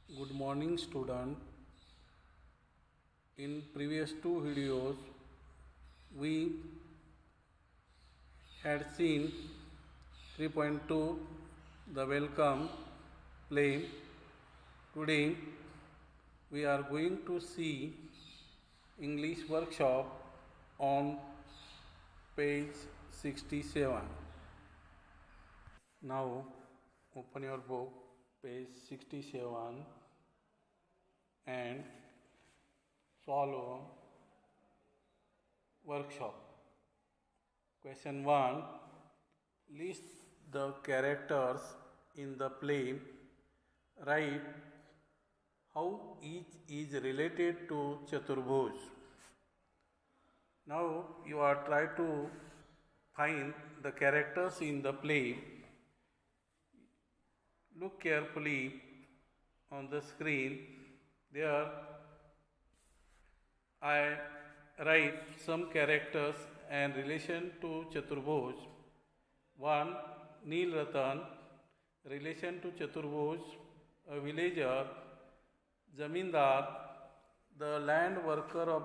Good morning student. In previous two videos we had seen 3.2 the welcome play. Today we are going to see English workshop on page 67. Now open your book page 67 and follow workshop. Question 1. List the characters in the play. Write how each is related to Chaturbhuj. Now you are trying to find the characters in the play. Look carefully on the screen. There I write some characters and relation to Chaturbhuj. 1. Neel Ratan, relation to Chaturbhuj, a villager, Zamindar, the land worker of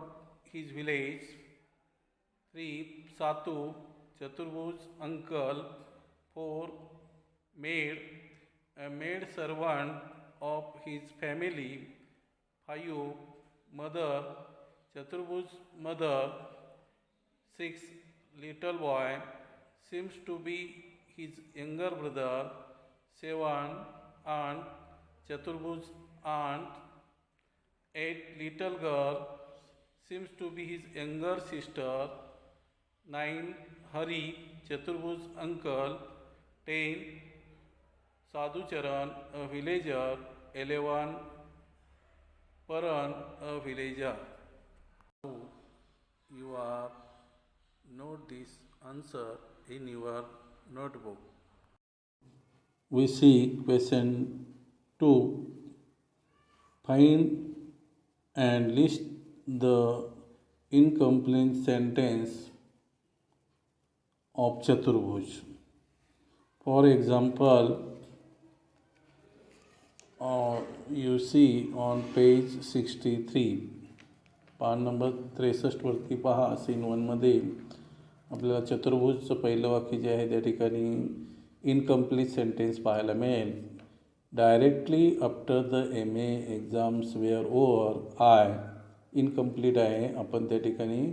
his village. 3. Satu, Chaturbhuj's uncle. 4. Maid, a maid servant of his family. 5. Mother, Chaturbhuj's mother. 6. Little boy, seems to be his younger brother. 7. Aunt, Chaturbhuj's aunt. 8. Little girl, seems to be his younger sister. 9. Hari, Chaturbhuj's uncle. 10. Sadhucharan, a villager. 11. Paran, a villager. You are note this answer in your notebook. We see question 2. Find and list the incomplete sentence of Chaturbhuj. For example, you see on page 63, पान number 63 वरती पहा scene 1 मध्ये आपल्याला चतुर्भुजचं पहिलं वाक्य जे आहे त्या ठिकाणी इनकम्प्लीट सेंटेन्स पाहायला मिळेल. Directly after the MA exams were over I incomplete आहे, आपण त्या ठिकाणी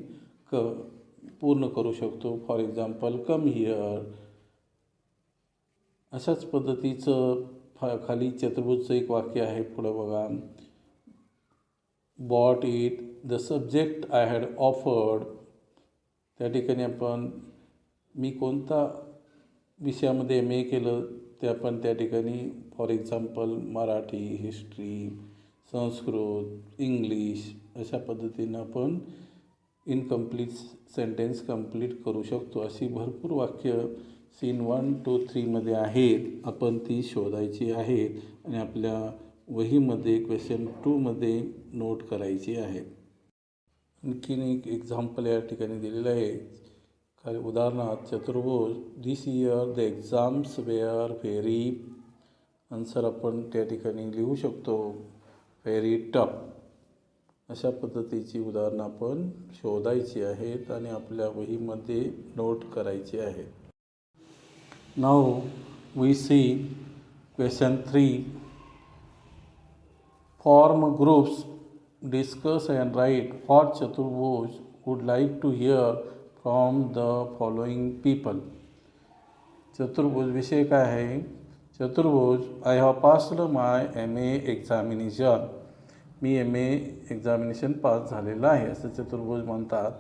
पूर्ण करू शकतो. For example come here. अशाच पद्धतीचं खाली चतुर्भुजचं एक वाक्य आहे, पुढं बघा. Bought it the subject I had offered. त्या ठिकाणी आपण मी कोणता विषयामध्ये MA केलं ते आपण त्या ठिकाणी for example Marathi, history, Sanskrit, English अशा पद्धतीनं आपण इनकम्प्लीट सेंटेन्स कंप्लीट करू शकतो. अशी भरपूर वाक्य सीन 1, 2, 3 मध्ये आहेत, आपण ती शोधायची आहेत आणि आपल्या वहीमध्ये क्वेश्चन 2 मध्ये नोट करायची आहे. आणखीन एक एक्झाम्पल या ठिकाणी दिलेलं आहे. खाली उदाहरणार्थ चतुर्भुज this year the exams were very. Answer आपण त्या ठिकाणी लिहू शकतो व्हेरी टफ. अशा पद्धतीची उदाहरणं आपण शोधायची आहेत आणि आपल्या वहीमध्ये नोट करायची आहेत. Now we see question 3. Form groups, discuss and write what Chaturbhuj would like to hear from the following people. चतुर्भुज विषय काय आहे? चतुर्भुज I have passed my MA examination. Me MA examination pass झालेलं आहे असं चतुर्भुज म्हणतात.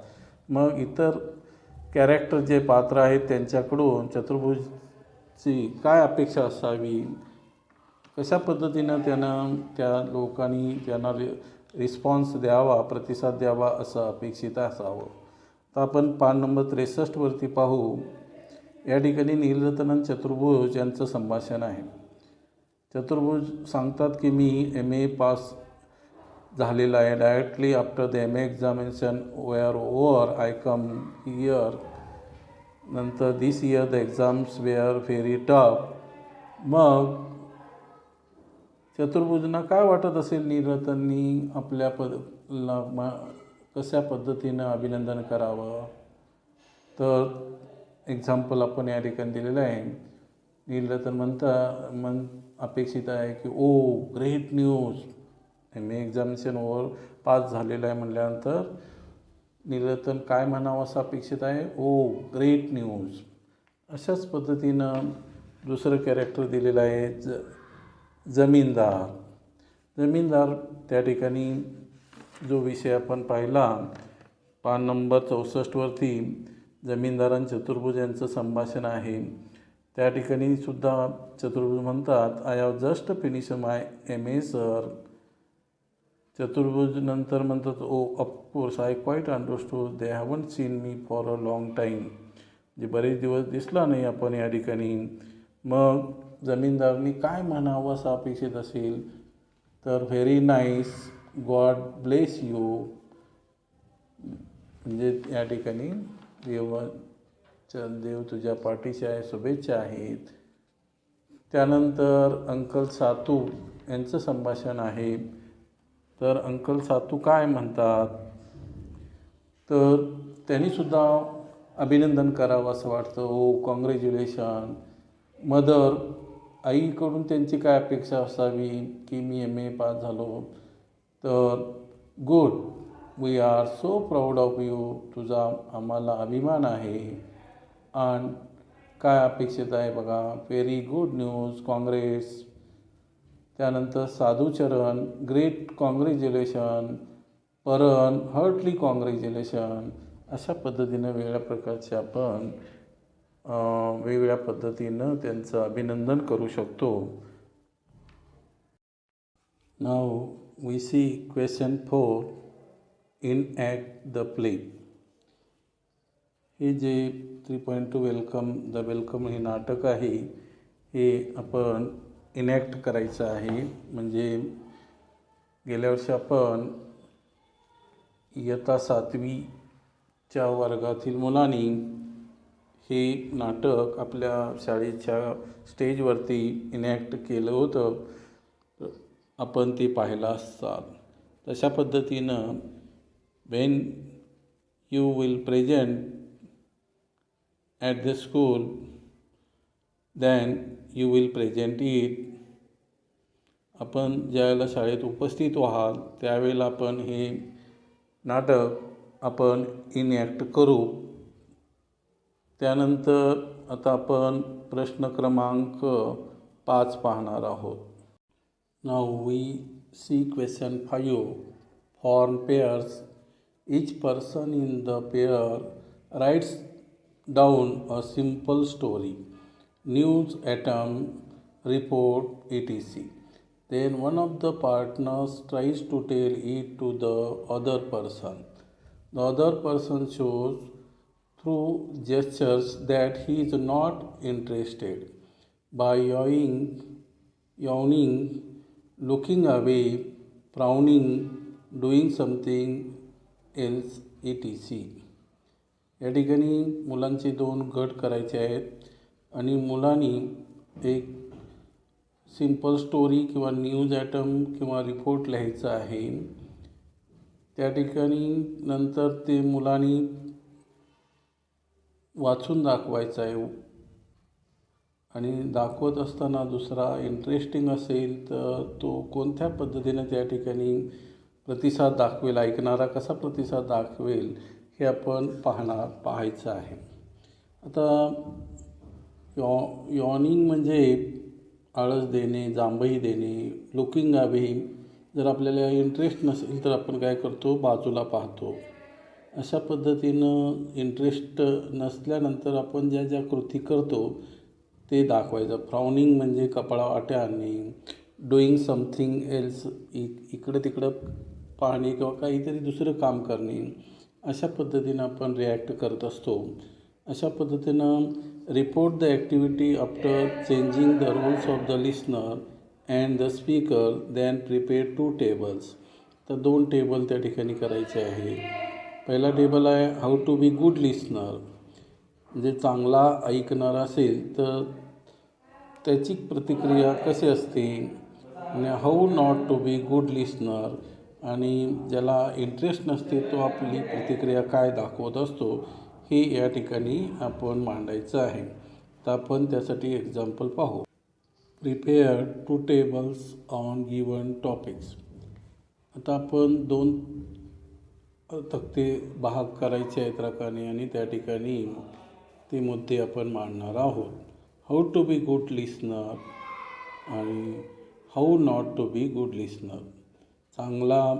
मग इतर कॅरेक्टर जे पात्र आहेत त्यांच्याकडून चतुर्भुजची काय अपेक्षा असावी, कशा पद्धतीनं त्या लोकांनी त्यांना रिस्पॉन्स द्यावा, प्रतिसाद द्यावा असं अपेक्षित असावं. तर आपण पान नंबर 63 वरती पाहू. या ठिकाणी नीलरतन आणि चतुर्भुज यांचं संभाषण आहे. चतुर्भुज सांगतात की मी MA पास झालेला आहे. Directly after the MA examination were over I come here. नंतर this year the exams were very tough. मग चतुर्भुजना काय वाटत असेल नीलरतननी आपल्या कशा पद्धतीनं अभिनंदन करावं. तर एक्झाम्पल आपण या ठिकाणी दिलेलं आहे. नीलरतन अपेक्षित आहे की ओ ग्रेट न्यूज, MA एक्झामिनेशनवर पास झालेलं आहे म्हटल्यानंतर नीलरतन काय म्हणावं असं अपेक्षित आहे, ओ ग्रेट न्यूज. अशाच पद्धतीनं दुसरं कॅरेक्टर दिलेलं आहे जमीनदार. जमीनदार त्या ठिकाणी जो विषय आपण पाहिला पान नंबर 64वरती जमीनदार चतुर्भुज यांचं संभाषण आहे. त्या ठिकाणी सुद्धा चतुर्भुज म्हणतात, I have just finish my MA sir. चतुर्भुज नंतर म्हणतात, oh of course I quite understood they haven't seen me for a long time. जे बरेच दिवस दिसला नाही आपण या ठिकाणी. मग जमीनदारनी काय म्हणावं असं अपेक्षित असेल तर very nice, God bless you. म्हणजे या ठिकाणी देव तुझ्या पाठीशी आहे, शुभेच्छा आहेत. त्यानंतर अंकल सातू यांचं संभाषण आहे. तर अंकल सातू काय म्हणतात तर त्यांनीसुद्धा अभिनंदन करावं असं वाटतं. ओ कॉंग्रॅच्युलेशन. मदर, आईकडून त्यांची काय अपेक्षा असावी की मी MA पास झालो. तर good, we are so proud of you. तुझा आम्हाला अभिमान आहे. आणि काय अपेक्षित आहे बघा, व्हेरी गुड न्यूज, काँग्रेस. त्यानंतर साधूचरण, ग्रेट कॉंग्रॅच्युलेशन. परण, हार्टली कॉंग्रॅच्युलेशन. अशा पद्धतीनं वेगळ्या प्रकारचे आपण वेगवेगळ्या पद्धतीनं त्यांचं अभिनंदन करू शकतो. Now we see question 4 enact the play. हे जे 3.2 वेलकम हे नाटक आहे हे आपण इनॅक्ट करायचं आहे. म्हणजे गेल्या वर्षी आपण इयत्ता 7वीच्या वर्गातील मुलांनी हे नाटक आपल्या शाळेच्या स्टेजवरती इनॅक्ट केलं होतं. आपण ते पाहिलं असतात. तशा पद्धतीनं Wien you will present at the school than you will present it. आपण ज्यावेळेला शाळेत उपस्थित व्हाल त्यावेळेला आपण हे नाटक आपण इनॅक्ट करू. त्यानंतर आता आपण प्रश्न क्रमांक 5 पाहणार आहोत. Now we see question 5. Form pairs. Each person in the pair writes down a simple story, news item, report, etc. Then one of the partners tries to tell it to the other person. The other person shows through gestures that he is not interested. By yawning, looking away, frowning, doing something else, etc. या ठिकाणी मुलांचे 2 गट करायचे आहेत आणि मुलांनी एक simple story किंवा न्यूज आयटम किंवा रिपोर्ट लिहायचा आहे. त्या ठिकाणी नंतर ते मुलांनी वाचून दाखवायचं आहे आणि दाखवत असताना दुसरा इंटरेस्टिंग असेल तर तो कोणत्या पद्धतीने त्या ठिकाणी प्रतिसाद दाखवेल, ऐकणारा कसा प्रतिसाद दाखवेल हे आपण पाहायचं आहे. आता यॉर्निंग म्हणजे आळस देणे, जांभई देणे. लुकिंग अवे, जर आपल्याला इंटरेस्ट नसेल तर आपण काय करतो, बाजूला पाहतो. अशा पद्धतीनं इंटरेस्ट नसल्यानंतर आपण ज्या ज्या कृती करतो ते दाखवायचं. फ्राउनिंग म्हणजे कपाळावाट्या आणणे. डुईंग समथिंग एल्स, इकडं तिकडं पाहणे किंवा काहीतरी दुसरं काम करणे. अशा पद्धतीनं आपण रिॲक्ट करत असतो. अशा पद्धतीनं report the activity after changing the roles of the listener and the speaker, then prepare 2 tables. तर 2 टेबल त्या ठिकाणी करायचे आहे. पहिला टेबल आहे how to be good listener, म्हणजे चांगला ऐकणारा असेल तर त्याची प्रतिक्रिया कशी असते. आणि how not to be good listener, आणि ज्याला इंटरेस्ट नसते तो आपली प्रतिक्रिया काय दाखवत असतो हे या ठिकाणी आपण मांडायचं आहे. तर आपण त्यासाठी एक्झाम्पल पाहू. Prepare 2 tables on given topics. आता आपण 2 तक्ते भाग करायचे आहेत रकाने आणि त्या ठिकाणी ते मुद्दे आपण मांडणार आहोत. How to be good listener आणि how not to be good listener. चांगला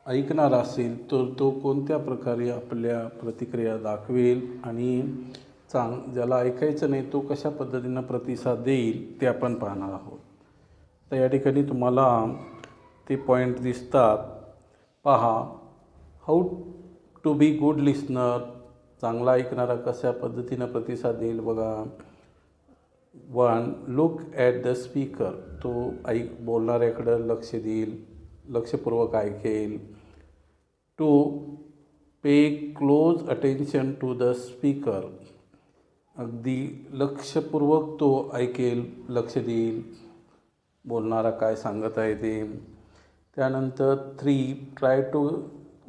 ऐकणार असेल तर तो कोणत्या प्रकारे आपल्या प्रतिक्रिया दाखवेल आणि ज्याला ऐकायचं नाही तो कशा पद्धतीनं प्रतिसाद देईल ते आपण पाहणार आहोत. तर या ठिकाणी तुम्हाला ते पॉईंट दिसतात, पहा. How to be good listener, चांगला ऐकणारा कशा पद्धतीनं प्रतिसाद देईल बघा. 1. लुक ॲट द स्पीकर, तो बोलणाऱ्याकडं लक्ष देईल, लक्षपूर्वक ऐकेल. 2. Pay close attention to the speaker, अगदी लक्षपूर्वक तो ऐकेल, लक्ष देईल बोलणारा काय सांगत आहे ते. त्यानंतर 3. Try to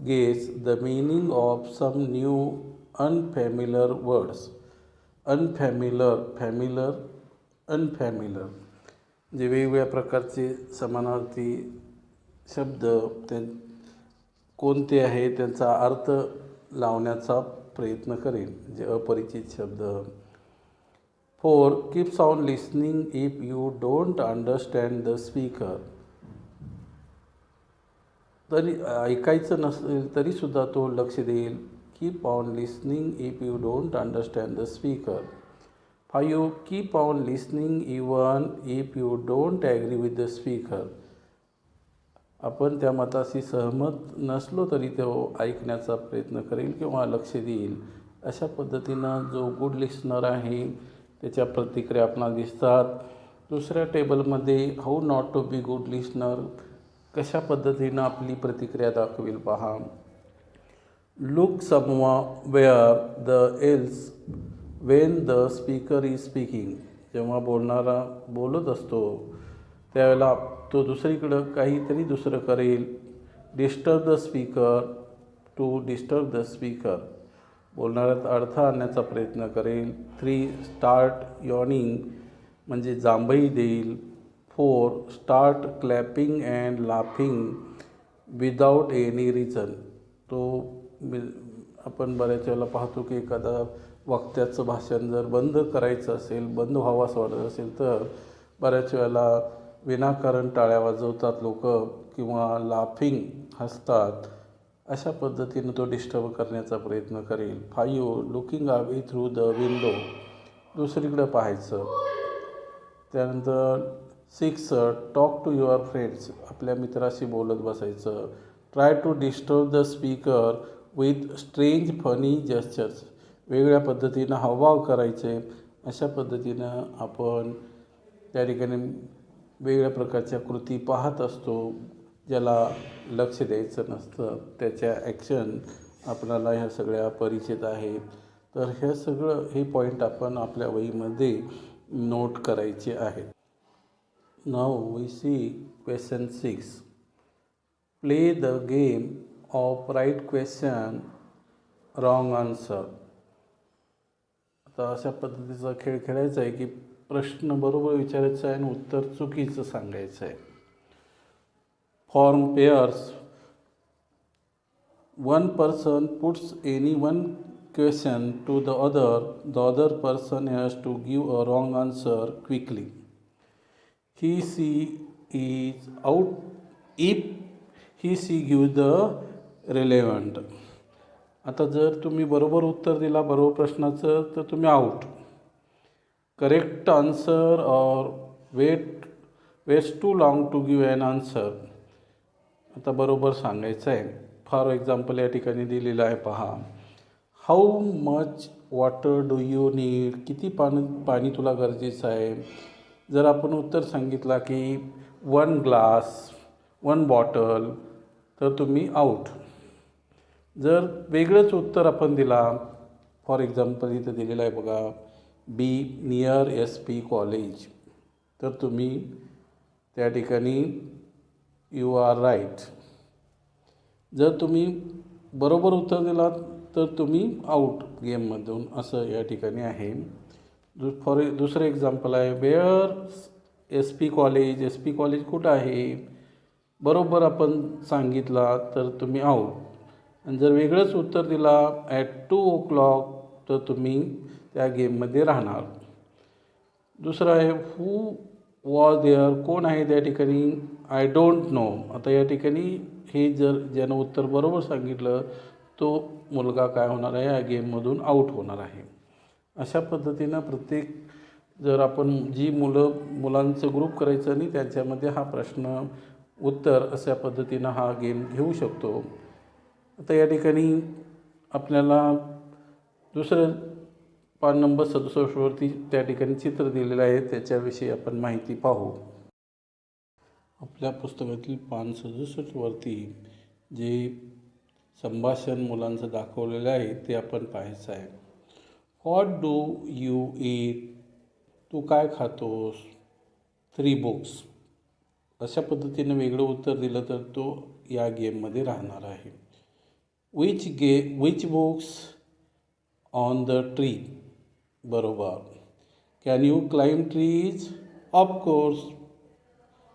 guess the meaning of some new unfamiliar words. Unfamiliar जे वेगवेगळ्या प्रकारचे समानार्थी शब्द ते कोणते आहे त्यांचा अर्थ लावण्याचा प्रयत्न करेल, जे अपरिचित शब्द. 4. Keeps on listening if you don't understand the speaker. तरी ऐकायचं नसेल तरीसुद्धा तो लक्ष देईल. Keep on listening if you don't understand the speaker. 5. Keep on listening even if you don't agree with the speaker. आपण त्या मताशी सहमत नसलो तरी तो ऐकण्याचा प्रयत्न करेल किंवा लक्ष देईल. अशा पद्धतीनं जो गुड लिस्नर आहे त्याच्या प्रतिक्रिया आपणास दिसतात. दुसऱ्या टेबलमध्ये how not to be good listener कशा पद्धतीनं आपली प्रतिक्रिया दाखवेल पहा. Look somewhere the else when the speaker is speaking. जेव्हा बोलणारा बोलत असतो त्यावेळेला तो दुसरीकडं काहीतरी दुसरं करेल. Disturb the speaker, to disturb the speaker, बोलणाऱ्यात अडथळा आणण्याचा प्रयत्न करेल. 3. स्टार्ट यॉर्निंग म्हणजे जांभई देईल. 4. Start clapping and laughing without any reason. तो आपण बऱ्याच वेळेला पाहतो की एखादा वक्त्याचं भाषण जर बंद करायचं असेल, बंद व्हावं असं वाटत असेल तर बऱ्याच वेळेला विनाकारण टाळ्या वाजवतात लोक किंवा लाफिंग हसतात. अशा पद्धतीनं तो डिस्टर्ब करण्याचा प्रयत्न करेल. 5. Looking away through the window, दुसरीकडं पाहायचं. त्यानंतर 6. टॉक टू युअर फ्रेंड्स, आपल्या मित्राशी बोलत बसायचं. Try to disturb the speaker with strange funny gestures, वेगळ्या पद्धतीनं हावभाव करायचे. अशा पद्धतीनं आपण त्या ठिकाणी वेगळ्या प्रकारच्या कृती पाहत असतो. ज्याला लक्ष द्यायचं नसतं त्याच्या ॲक्शन आपल्याला ह्या सगळ्या परिचित आहेत. तर हे पॉईंट आपण आपल्या वहीमध्ये नोट करायचे आहेत. Now we see question 6. Play the game of right question wrong answer. आता अशा पद्धतीचा खेळ खेळायचा आहे की प्रश्न बरोबर विचारायचा आहे आणि उत्तर चुकीचं सांगायचं आहे. Form pairs. One person puts any one question to the other person has to give a wrong answer quickly. He she is out if he she give the relevant. आता जर तुम्ही बरोबर उत्तर दिला बरोबर प्रश्नाचं तर तुम्ही out. Correct answer or waits too long to give an answer. आता बरोबर सांगायचं आहे. फॉर एक्झाम्पल या ठिकाणी दिलेलं आहे पहा. How much water do you need, किती पाणी तुला गरजेचं आहे. जर आपण उत्तर सांगितला की 1 ग्लास 1 बॉटल तर तुम्ही आउट. जर वेगळंच उत्तर आपण दिला, फॉर एक्झाम्पल इथं दिलेलं आहे बघा, बी नियर SP कॉलेज, तर तुम्ही त्या ठिकाणी यू आर राईट. जर तुम्ही बरोबर उत्तर दिलात तर तुम्ही आऊट गेममधून, असं या ठिकाणी आहे. दुसरं एक्झाम्पल आहे, where S P college. S P college कुठं आहे? बरोबर आपण सांगितला तर तुम्ही आऊट. आणि जर वेगळंच उत्तर दिला ॲट 2 o'clock तर तुम्ही त्या गेममध्ये राहणार. दुसरं आहे, हू वॉज देअर. कोण आहे त्या ठिकाणी? I don't know. आता या ठिकाणी हे जर ज्यानं उत्तर बरोबर सांगितलं तो मुलगा काय होणार आहे? या गेममधून आऊट होणार आहे. अशा पद्धतीनं प्रत्येक, जर आपण जी मुलांचं ग्रुप करायचं आणि त्यांच्यामध्ये हा प्रश्न उत्तर अशा पद्धतीनं हा गेम घेऊ शकतो. आता या ठिकाणी आपल्याला दुसरं पान नंबर 67वरती त्या ठिकाणी चित्र दिलेलं आहे, त्याच्याविषयी आपण माहिती पाहू. आपल्या पुस्तकातील पान 67वरती जे संभाषण मुलांचं दाखवलेलं आहे ते आपण पाहायचं आहे. What do you eat. तू काय खातोस? 3 books. अशा पद्धतीनं वेगळं उत्तर दिलं तर तो या गेममध्ये राहणार आहे. Which books on the tree. बरोबर. Can you climb trees. Of course.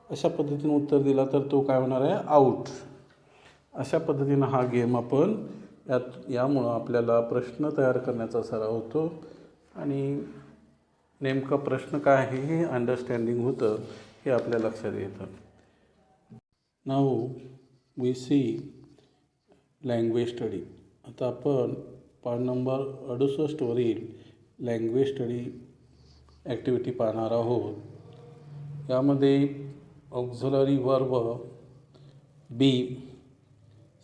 अशा पद्धतीनं उत्तर दिला तर तो काय होणार आहे? आऊट. अशा पद्धतीनं हा गेम आपण यामुळं आपल्याला प्रश्न तयार करण्याचा सराव होतो आणि नेमका प्रश्न काय आहे हे अंडरस्टँडिंग होतं, हे आपल्या लक्षात येतं. Now we see language study. आता आपण पान नंबर 68वरील लँग्वेज स्टडी ॲक्टिव्हिटी पाहणार आहोत. यामध्ये ऑक्झिलरी वर्ब बी,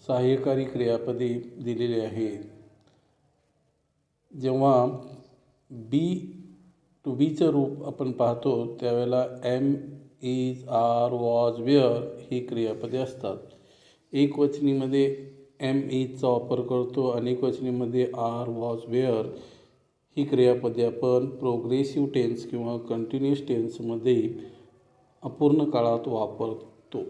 सहाय्यकारी क्रियापदे दिलेली आहेत. जेव्हा बी टू बीचं रूप आपण पाहतो त्यावेळेला am, is, are, was, were ही क्रियापदे असतात. एकवचनीमध्ये एम, इजचा वापर करतो. अनेकवचनीमध्ये आर, वॉज, वेअर ही क्रियापदे आपण प्रोग्रेसिव्ह टेन्स किंवा कंटिन्युअस टेन्समध्ये अपूर्ण काळात वापरतो,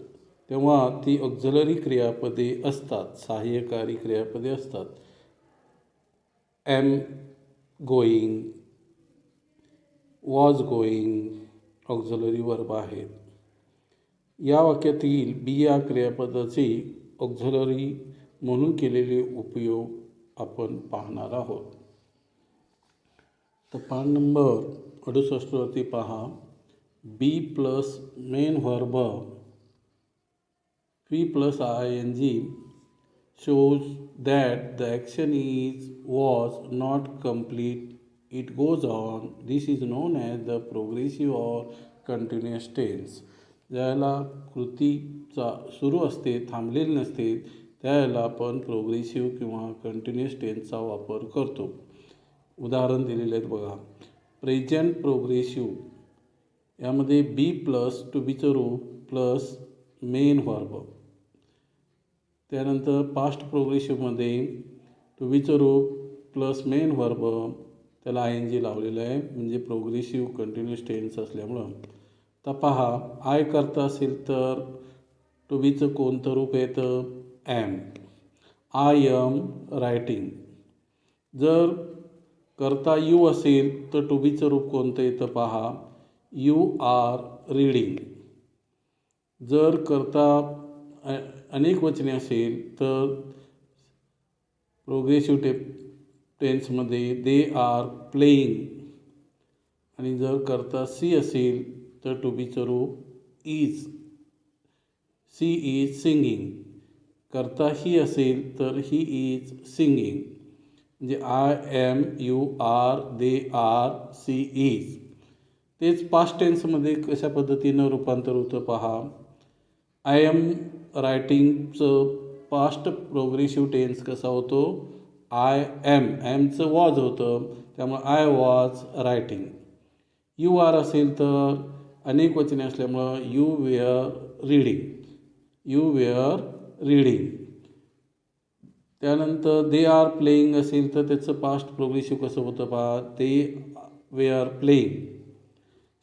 तेव्हा ती ऑक्झिलरी क्रियापदे असतात, सहाय्यकारी क्रियापदे असतात. Am going, was going auxiliary verb आहेत. या वाक्यातील बी या क्रियापदाचे ऑक्झिलरी म्हणून केलेले उपयोग आपण पाहणार आहोत. तर पान नंबर 68वरती पहा. Be plus main verb V plus ing shows that the action was not complete. It goes on. This is known as the progressive or continuous tense. ज्याला कृतीचा सुरू असते, थांबलेली नसते, त्याला आपण प्रोग्रेसिव्ह किंवा कंटिन्युअस टेन्सचा वापर करतो. उदाहरण दिलेले आहेत बघा. प्रेझेंट प्रोग्रेसिव्ह यामध्ये बी प्लस टू बीचं रूप प्लस मेन व्हर्ब. त्यानंतर पास्ट प्रोग्रेसिव्हमध्ये टू बीचं रूप प्लस मेन व्हर्ब, त्याला आय एन जी लावलेलं आहे, म्हणजे प्रोग्रेसिव्ह कंटिन्युअस टेन्स असल्यामुळं. तर पहा, आय करता असेल तर टू बीचं कोणतं रूप येतं? ॲम. I am writing. जर करता यू असेल तर टू बीचं रूप कोणतं येतं? पहा, यू आर रीडिंग. जर करता अनेक वचने असेल तर प्रोग्रेसिव्ह टेन्समध्ये दे आर प्लेइंग. आणि जर करता सी असेल तर टू बीचं रूप इज, सी इज सिंगिंग. करता ही असेल तर ही इज सिंगिंग. म्हणजे I am, you are, they are, she is. तेच पास्ट टेन्समध्ये कशा पद्धतीनं रूपांतर होतं पहा. आय एम रायटिंगचं पास्ट प्रोग्रेसिव्ह टेन्स कसा होतो? I am. एमचं वॉज होतं, त्यामुळे I was writing. You are असेल तर अनेक वचने असल्यामुळं you were reading, you were reading. त्यानंतर दे आर प्लेइंग असेल तर त्याचं पास्ट प्रोग्रेसिव्ह कसं होतं पहा, they were playing.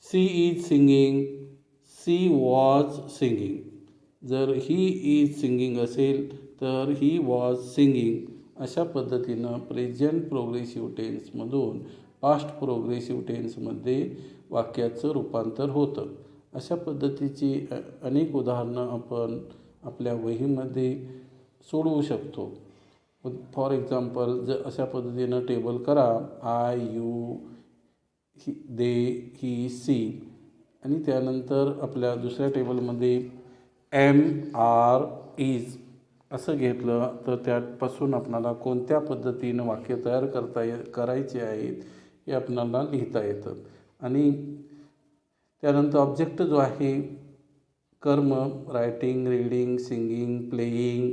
She is singing, she was singing. जर ही इज सिंगिंग असेल तर ही वॉज सिंगिंग. अशा पद्धतीनं प्रेझेंट प्रोग्रेसिव्ह टेन्समधून पास्ट प्रोग्रेसिव्ह टेन्समध्ये वाक्याचं रूपांतर होतं. अशा पद्धतीची अनेक उदाहरणं आपण आपल्या वहीमध्ये सोडवू शकतो. फॉर एक्झाम्पल, जर अशा पद्धतीनं टेबल करा, I, you, they, he, she, आणि त्यानंतर आपल्या दुसऱ्या टेबलमध्ये एम, आर, इज असं घेतलं तर त्यापासून आपणाला कोणत्या पद्धतीनं वाक्य तयार करायचे आहेत हे आपणाला लिहिता येतं. आणि त्यानंतर ऑब्जेक्ट जो आहे, कर्म, writing, reading, singing, playing,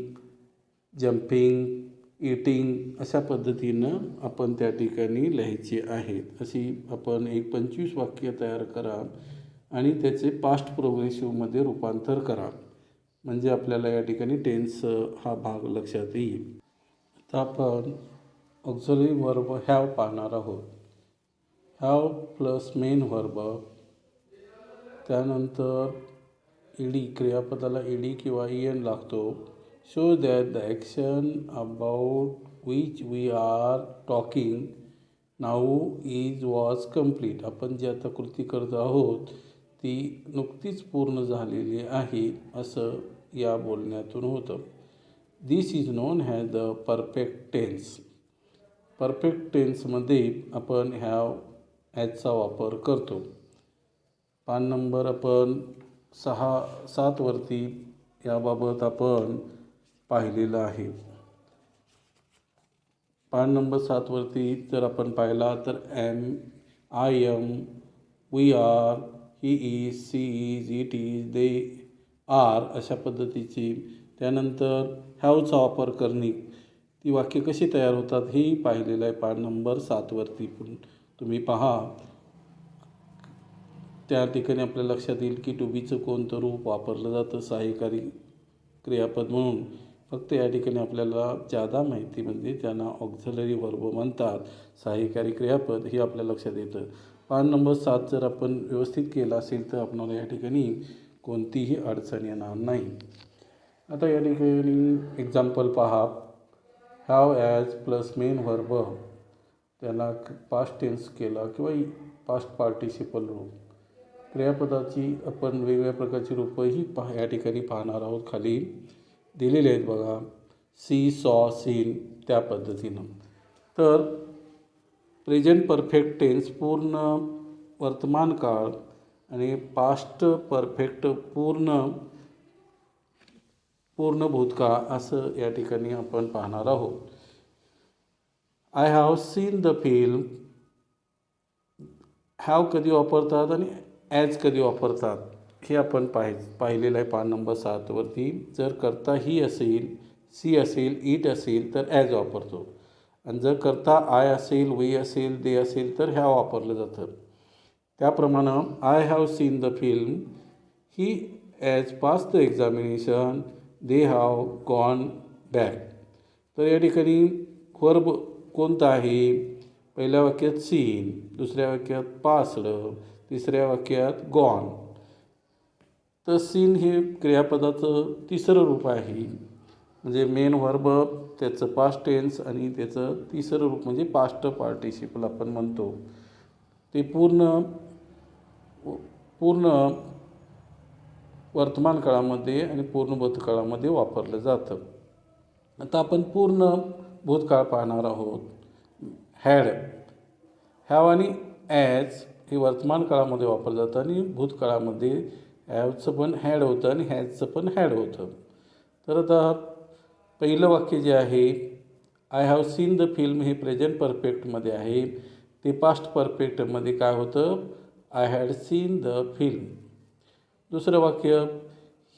jumping, eating अशा पद्धतीनं आपण त्या ठिकाणी लिहायचे आहेत. अशी आपण 25 वाक्य तयार करा आणि त्याचे पास्ट प्रोग्रेसिव्हमध्ये रूपांतर करा. म्हणजे आपल्याला या ठिकाणी टेन्स हा भाग लक्षात येईल. आता आपण ऑक्झिलरी वर्ब हॅव पाहणार आहोत. हॅव प्लस मेन वर्ब, त्यानंतर ईडी, क्रियापदाला ईडी किंवा ईएन लागतो. Show that the action about which we are talking now is was complete. आपण जी आता कृती करत आहोत ती नुकतीच पूर्ण झालेली आहे असं या बोलण्यातून होतं. This is known has the perfect tense. Perfect टेन्समध्ये आपण हॅव ॲजचा वापर करतो. पान नंबर आपण 7 वरती याबाबत आपण पाहिलेलं आहे. पान नंबर 7 वरती जर आपण पाहिला तर am, I am, we are, he is, she is, it is, they are अशा पद्धतीची. त्यानंतर हॅवचा वापर करणे, ती वाक्य कशी तयार होतात हेही पाहिलेलं आहे पान नंबर 7 वरती. पण तुम्ही पहा, त्या ठिकाणी आपल्या लक्षात येईल की टू बीचं कोणतं रूप वापरलं जातं सहाय्यकारी क्रियापद म्हणून. फक्त या ठिकाणी आपल्याला जादा माहिती म्हणजे त्यांना ऑक्झिलरी वर्ब म्हणतात, सहाय्यकारी क्रियापद, हे आपल्या लक्षात येतं. पान नंबर 7 जर आपण व्यवस्थित केला असेल तर आपल्याला या ठिकाणी कोणतीही अडचण येणार नाही. आता या ठिकाणी एक्झाम्पल पहा. Have as plus main verb, त्याला पास्ट टेन्स केला किंवा पास्ट पार्टिसिपल रूप. क्रियापदाची आपण वेगवेगळ्या प्रकारची रूपंही या ठिकाणी पाहणार आहोत. खाली दिलेले आहेत बघा, सी, सॉ, सीन, त्या पद्धतीनं. तर प्रेझेंट परफेक्ट टेन्स पूर्ण वर्तमान काळ आणि पास्ट परफेक्ट पूर्ण भूतकाळ असं या ठिकाणी आपण पाहणार आहोत. I have seen the film. Have कधी वापरतात आणि ॲज कधी वापरतात हे आपण पाहिलेलं आहे पान नंबर 7 वरती. जर करता ही असेल, सी असेल, इट असेल तर ॲज वापरतो. आणि जर करता आय असेल, वी असेल, दे असेल तर हॅव वापरलं जातं. त्याप्रमाणे I have seen the film, he as pass the examination, they have gone back. तर या ठिकाणी वर्ब कोणता आहे? पहिल्या वाक्यात सीन, दुसऱ्या वाक्यात पास्ड, तिसऱ्या वाक्यात गॉन. तर सीन हे क्रियापदाचं तिसरं रूप आहे. म्हणजे मेन वर्ब, त्याचं पास्ट टेन्स आणि त्याचं तिसरं रूप म्हणजे पास्ट पार्टिसिपल आपण म्हणतो. ते पूर्ण वर्तमान काळामध्ये आणि पूर्ण भूतकाळामध्ये वापरलं जातं. आता आपण पूर्ण भूतकाळ पाहणार आहोत. हॅव आणि ॲज हे वर्तमान काळामध्ये वापरलं जातं आणि भूतकाळामध्ये हॅवचं पण हॅड होतं आणि हॅजचं पण हॅड होतं. तर आता पहिलं वाक्य जे आहे, I have seen the film, हे प्रेझेंट परफेक्टमध्ये आहे. ते पास्ट परफेक्टमध्ये काय होतं? I had seen the film. दुसरं वाक्य,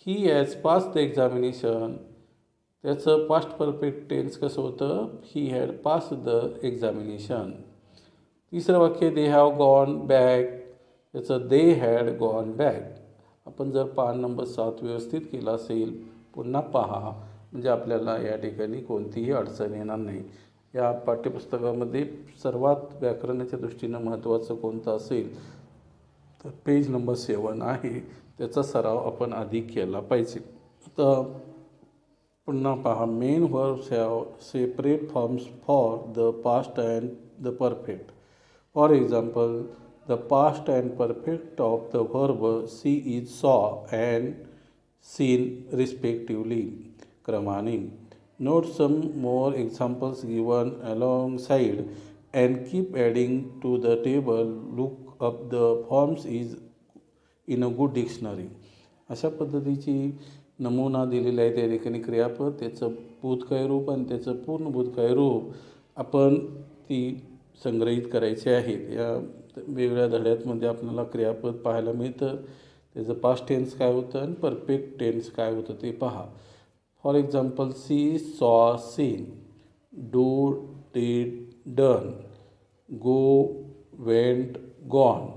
he has pass the examination, त्याचं पास्ट परफेक्ट टेन्स कसं होतं? He had pass the examination. तिसरं वाक्य, दे हॅव गॉन बॅक, त्याचं दे हॅड गॉन बॅक. आपण जर पान नंबर 7 व्यवस्थित केला असेल, पुन्हा पहा, म्हणजे आपल्याला या ठिकाणी कोणतीही अडचण येणार नाही. या पाठ्यपुस्तकामध्ये सर्वात व्याकरणाच्या दृष्टीनं महत्त्वाचं कोणतं असेल तर पेज नंबर 7 आहे. त्याचा सराव आपण आधी केला पाहिजे. आता पुन्हा पहा, main verbs have separate forms for the past and the perfect. For example, the past and perfect of the verb see is saw and seen respectively. क्रमाने. Note some more examples given alongside and keep adding to the table. Look up the forms is in a good dictionary. अशा पद्धतीची नमुना दिलेला आहे त्या ठिकाणी क्रियापद, त्याचं भूतकाळ रूप आणि त्याचं पूर्ण भूतकाळ रूप आपण ती संग्रहित करायचे आहेत. या वेगवेगळ्या धड्यामध्ये आपल्याला क्रियापद पाहायला मिळतं, त्याचं पास्ट टेन्स काय होतं आणि परफेक्ट टेन्स काय होतं ते पहा. For example, see saw seen, do did done, go went gone,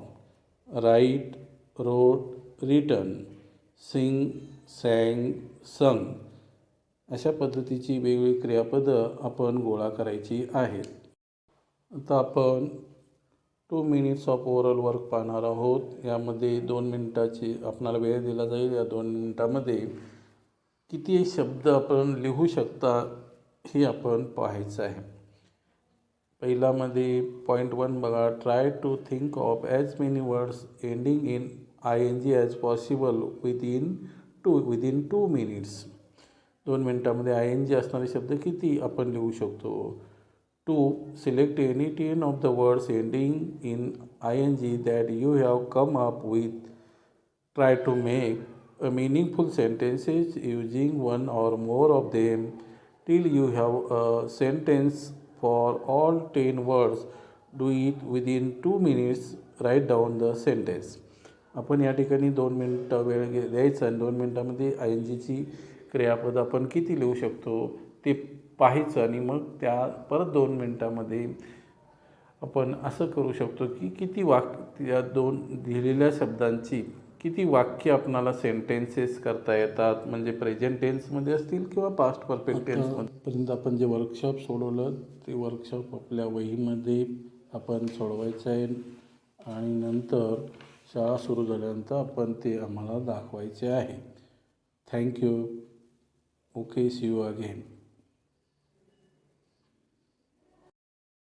write wrote written, sing sang sung. अशा पद्धतीची वेगवेगळी क्रियापदं आपण गोळा करायची आहेत. आता आपण 2 मिनिट्स ऑफ ओरल वर्क पाहणार आहोत. यामध्ये 2 मिनिटाची आपणाला वेळ दिला जाईल. या 2 मिनिटामध्ये किती शब्द आपण लिहू शकता हे आपण पाहायचं आहे. पहिल्यामध्ये पॉईंट 1 बघा, try to think of as many words ending in ING as possible within 2 minutes. 2 मिनिटामध्ये ING असणारे शब्द किती आपण लिहू शकतो. 2. Select any 10 of the words ending in ING that you have come up with. Try to make a meaningful sentences using one or more of them till you have a sentence for all 10 words. Do it within 2 minutes. Write down the sentence. आपण या ठिकाणी 2 मिनटं वेळ द्यायचा आणि 2 मिनटामध्ये INGची क्रियापद आपण किती लिहू शकतो ते पाहायचं आणि मग त्या परत 2 मिनटामध्ये आपण असं करू शकतो की किती वाक्य या 2 लिहिलेल्या शब्दांची किती वाक्य आपणाला सेंटेन्सेस करता येतात, म्हणजे प्रेझेंट टेन्समध्ये असतील किंवा पास्ट परफेक्ट टेन्समध्ये. पर्यंत आपण जे वर्कशॉप सोडवलं ते वर्कशॉप आपल्या वहीमध्ये आपण सोडवायचं आहे आणि नंतर शाळा सुरू झाल्यानंतर आपण ते आम्हाला दाखवायचे आहे. Thank you. Okay, see you again.